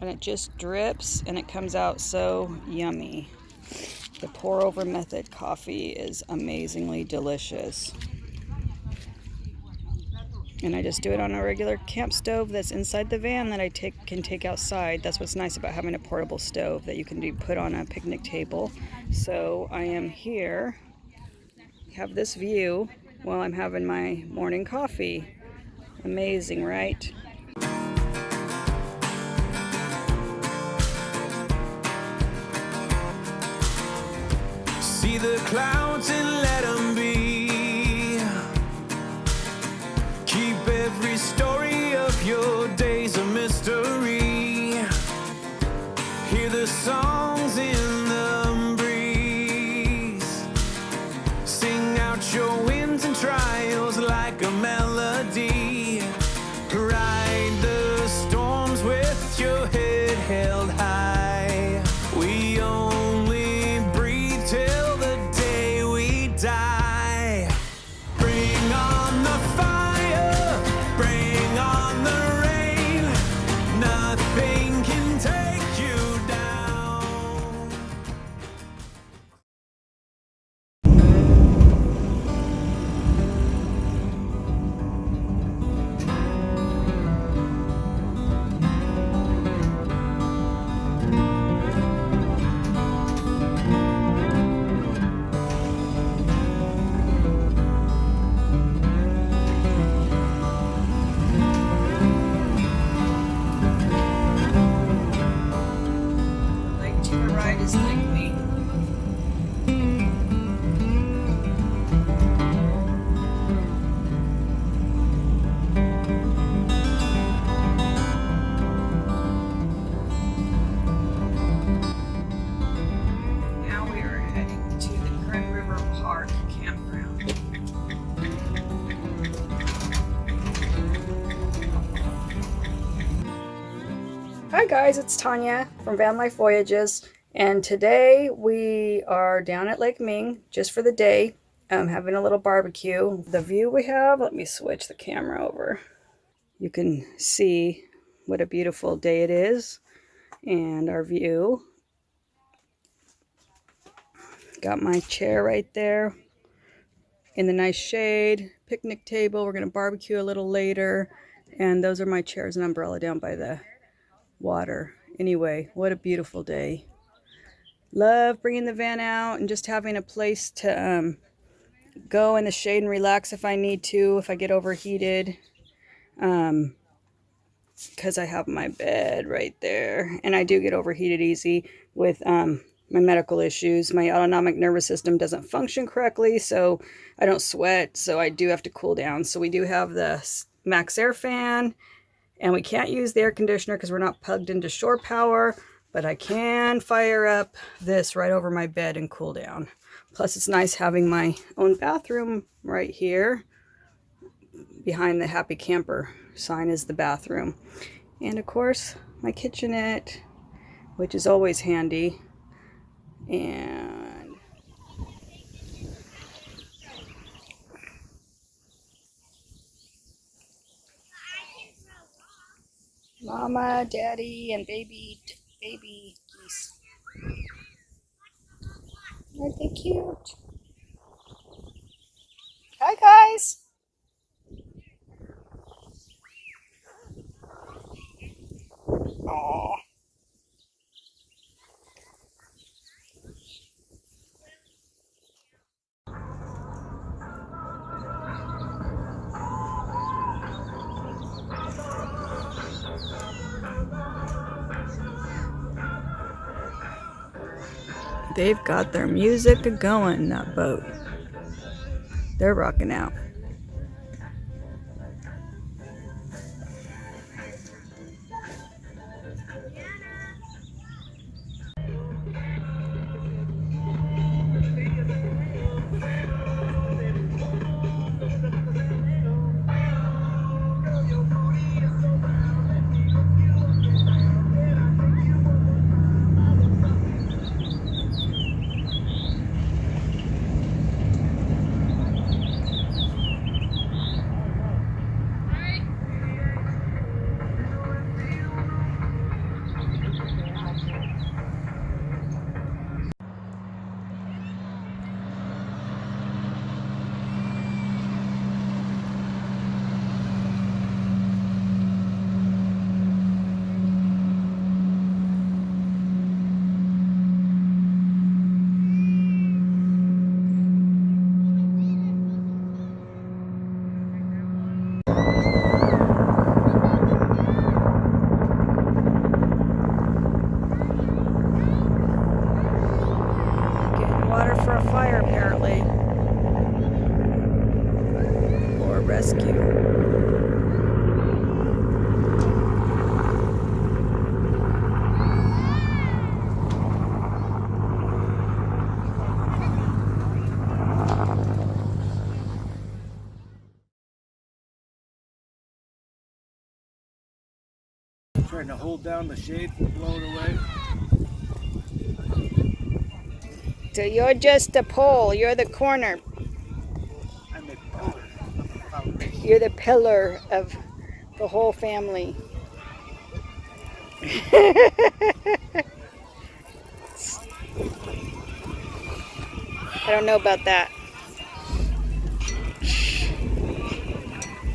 and it just drips and it comes out so yummy. The pour over method coffee is amazingly delicious. And I just do it on a regular camp stove that's inside the van that I can take outside. That's what's nice about having a portable stove that you can put on a picnic table. So I am here, have this view while I'm having my morning coffee. Amazing, right? See the clouds and let them be. Keep every story of your days a mystery. Hear the songs in the breeze. Sing out your wins and trials like a melody. Ride the storms with your head held high. We only breathe till the day we die. Bring on the fire, bring on the rain. Nothing can take you down. Lake to the right is Lake Ming. Now we are heading to the Kern River Park campground. Hi guys, it's Tanya from Vanlife Voyages, and today we are down at Lake Ming just for the day, having a little barbecue. The view we have, let me switch the camera over. You can see what a beautiful day it is, and our view. Got my chair right there in the nice shade, picnic table. We're going to barbecue a little later, and those are my chairs and umbrella down by the water. Anyway, what a beautiful day. Love bringing the van out and just having a place to go in the shade and relax if I need to, if I get overheated, because I have my bed right there, and I do get overheated easy with my medical issues. My autonomic nervous system doesn't function correctly, so I don't sweat, so I do have to cool down. So we do have the max air fan, and we can't use the air conditioner because we're not plugged into shore power, but I can fire up this right over my bed and cool down. Plus it's nice having my own bathroom right here. Behind the Happy Camper sign is the bathroom. And of course my kitchenette, which is always handy. And Mama, Daddy, and baby geese. Aren't they cute? Hi guys! Aww. They've got their music going, that boat. They're rocking out. trying to hold down the shade from blowing away. So you're just the pole. You're the corner. I'm a pillar of the foundation. You're the pillar of the whole family. I don't know about that.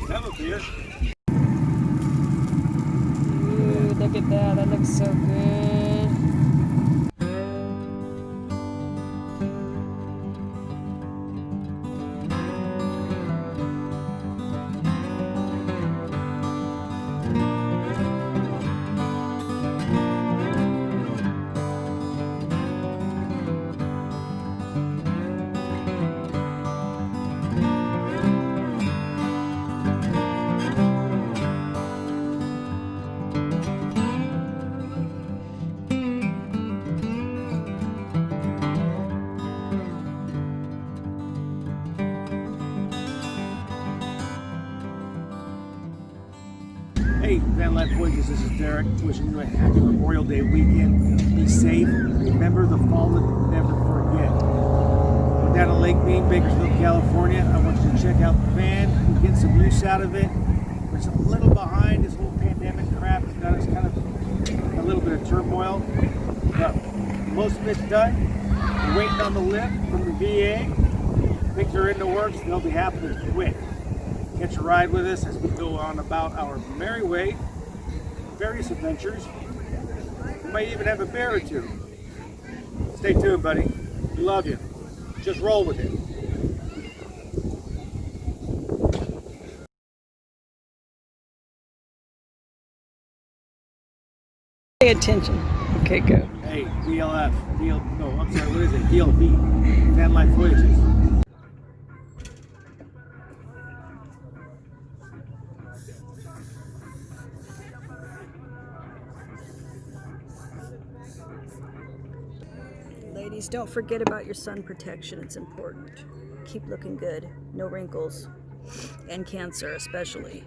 Have a beer. Ooh, look at that. That looks so good. Hey, Van Life Voyages, this is Derek, wishing you a happy Memorial Day weekend. Be safe. Remember the fallen, never forget. We're down in Lake Ming, Bakersfield, California. I want you to check out the van and get some use out of it. We're just a little behind. This whole pandemic crap has got us kind of a little bit of turmoil. But most of it's done. We're waiting on the lift from the VA. Things are in the works. They'll be happening quick. Catch a ride with us as we go on about our merry way, various adventures. We might even have a bear or two. Stay tuned, buddy. We love you. Just roll with it. Pay attention. Okay, go. Hey, VLF. No, I'm sorry, what is it? VLV. Van Life Voyages. Ladies, don't forget about your sun protection. It's important. Keep looking good. No wrinkles. And cancer, especially.